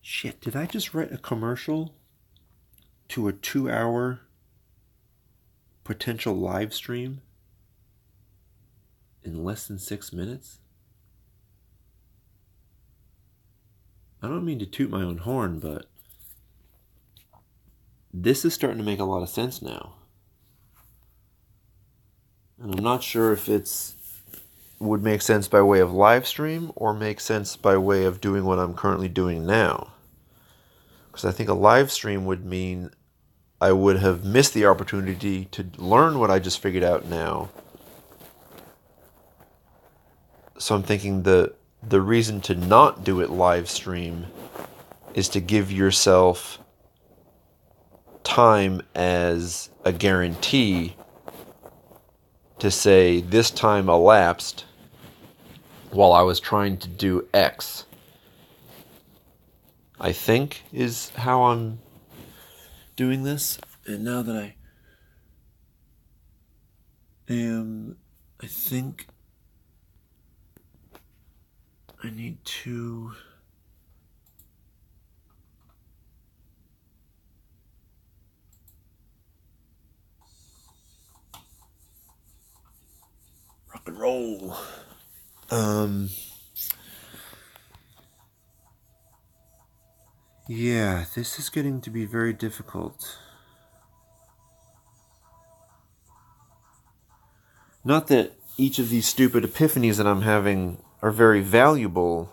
Shit, did I just write a commercial to a 2 hour potential live stream in less than 6 minutes? I don't mean to toot my own horn, but this is starting to make a lot of sense now. And I'm not sure if it's would make sense by way of live stream or make sense by way of doing what I'm currently doing now. Because I think a live stream would mean I would have missed the opportunity to learn what I just figured out now. So I'm thinking the reason to not do it live stream is to give yourself time as a guarantee to say this time elapsed while I was trying to do X. I think is how I'm doing this. And now that I think I need to rock and roll. Yeah, this is getting to be very difficult. Not that each of these stupid epiphanies that I'm having are very valuable,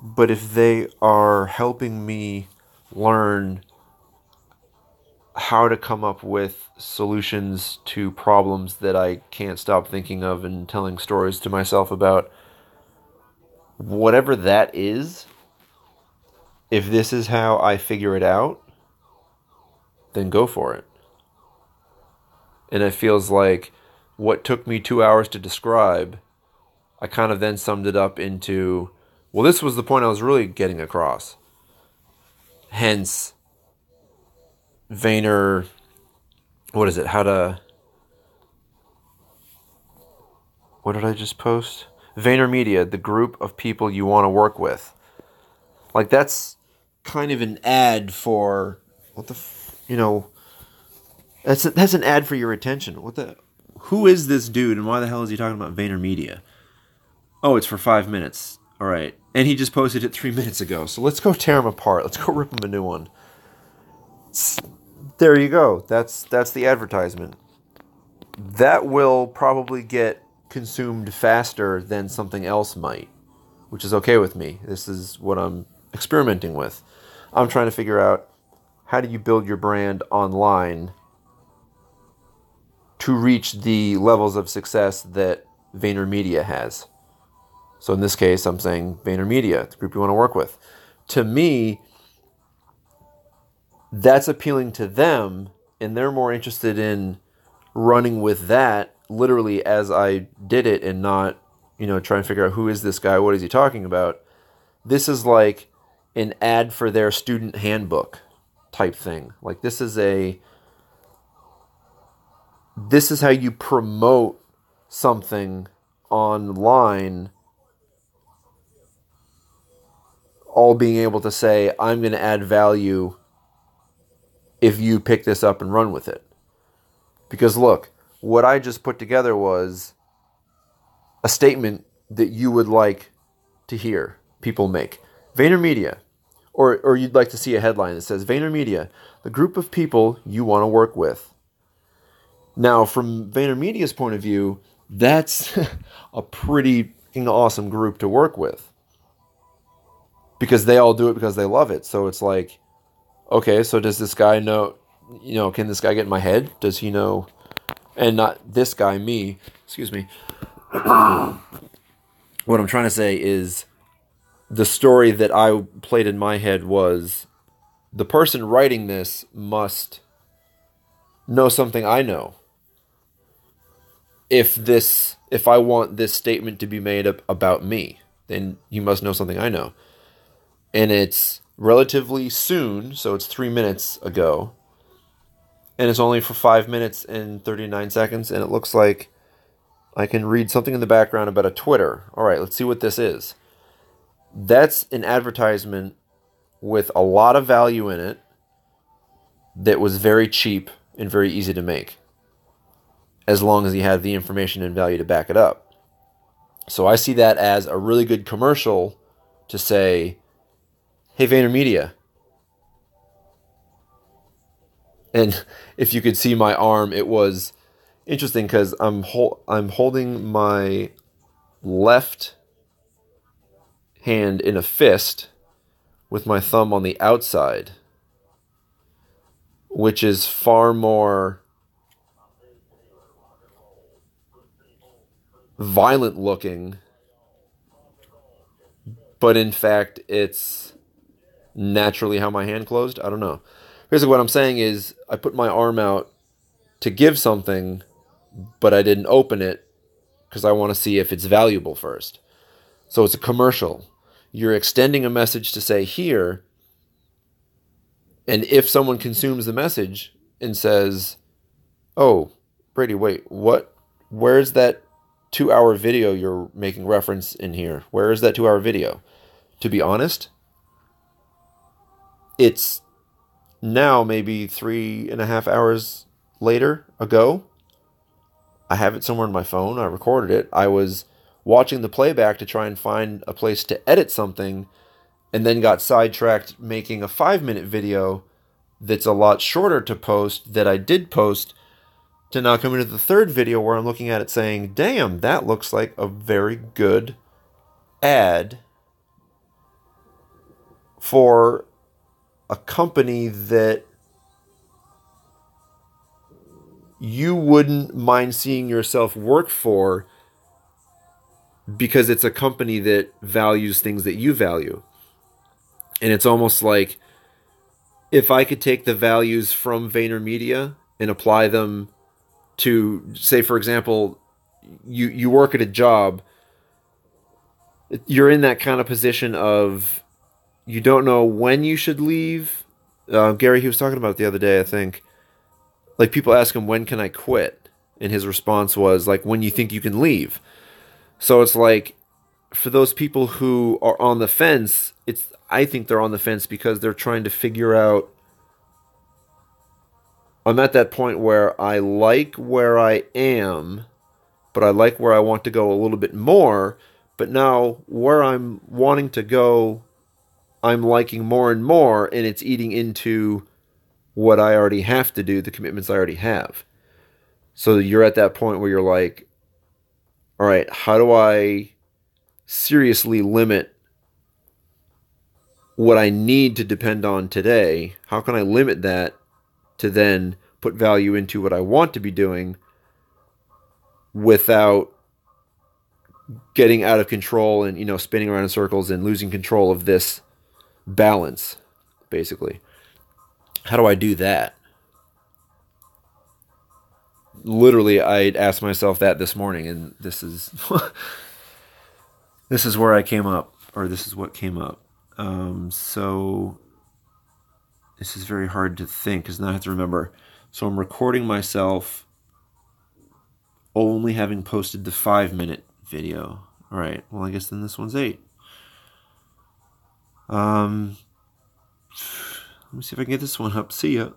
but if they are helping me learn how to come up with solutions to problems that I can't stop thinking of and telling stories to myself about, whatever that is, if this is how I figure it out, then go for it. And it feels like what took me 2 hours to describe, I kind of then summed it up into, well, this was the point I was really getting across. Hence, Vayner, what is it? What did I just post? VaynerMedia, the group of people you want to work with. Like, that's kind of an ad for, that's an ad for your attention. Who is this dude and why the hell is he talking about VaynerMedia? Oh, it's for 5 minutes. All right. And he just posted it 3 minutes ago. So let's go tear him apart. Let's go rip him a new one. There you go. That's the advertisement. That will probably get consumed faster than something else might, which is okay with me. This is what I'm experimenting with. I'm trying to figure out, how do you build your brand online to reach the levels of success that VaynerMedia has? So in this case, I'm saying VaynerMedia, the group you want to work with. To me, that's appealing to them, and they're more interested in running with that literally as I did it and not, trying to figure out who is this guy, what is he talking about. This is like an ad for their student handbook type thing. Like, this is how you promote something online, all being able to say, I'm going to add value if you pick this up and run with it. Because look, what I just put together was a statement that you would like to hear people make. VaynerMedia, or you'd like to see a headline that says, VaynerMedia, the group of people you want to work with. Now, from VaynerMedia's point of view, that's a pretty awesome group to work with. Because they all do it because they love it. So it's like, okay, so does this guy know, can this guy get in my head? Does he know? And not this guy, me, excuse me. What I'm trying to say is, the story that I played in my head was, the person writing this must know something I know. If I want this statement to be made up about me, then he must know something I know. And it's relatively soon, so it's 3 minutes ago. And it's only for 5 minutes and 39 seconds, and it looks like I can read something in the background about a Twitter. All right, let's see what this is. That's an advertisement with a lot of value in it that was very cheap and very easy to make, as long as he had the information and value to back it up. So I see that as a really good commercial to say, hey, VaynerMedia. And if you could see my arm, it was interesting because I'm holding my left hand in a fist with my thumb on the outside, which is far more violent looking, but in fact it's naturally how my hand closed. I don't know. Basically what I'm saying is I put my arm out to give something, but I didn't open it because I want to see if it's valuable first. So it's a commercial. You're extending a message to say here, and if someone consumes the message and says, oh, Brady, wait, what? Where's that 2-hour video you're making reference in here? Where is that 2-hour video? To be honest, it's now maybe 3.5 hours ago. I have it somewhere on my phone. I recorded it. I was watching the playback to try and find a place to edit something, and then got sidetracked making a 5-minute video that's a lot shorter to post that I did post, to now come into the third video where I'm looking at it saying, damn, that looks like a very good ad for a company that you wouldn't mind seeing yourself work for, because it's a company that values things that you value. And it's almost like if I could take the values from VaynerMedia and apply them to, say, for example, you work at a job, you're in that kind of position of you don't know when you should leave. Gary, he was talking about it the other day, I think. Like, people ask him, when can I quit? And his response was, like, when you think you can leave. So it's like, for those people who are on the fence, I think they're on the fence because they're trying to figure out, I'm at that point where I like where I am, but I like where I want to go a little bit more. But now where I'm wanting to go, I'm liking more and more, and it's eating into what I already have to do, the commitments I already have. So you're at that point where you're like, all right, how do I seriously limit what I need to depend on today? How can I limit that to then put value into what I want to be doing without getting out of control and, spinning around in circles and losing control of this balance, basically? How do I do that? Literally, I asked myself that this morning, and this is this is where I came up, or this is what came up. So this is very hard to think because now I have to remember. So I'm recording myself only having posted the 5-minute video. All right. Well, I guess then this one's 8. Let me see if I can get this one up. See ya.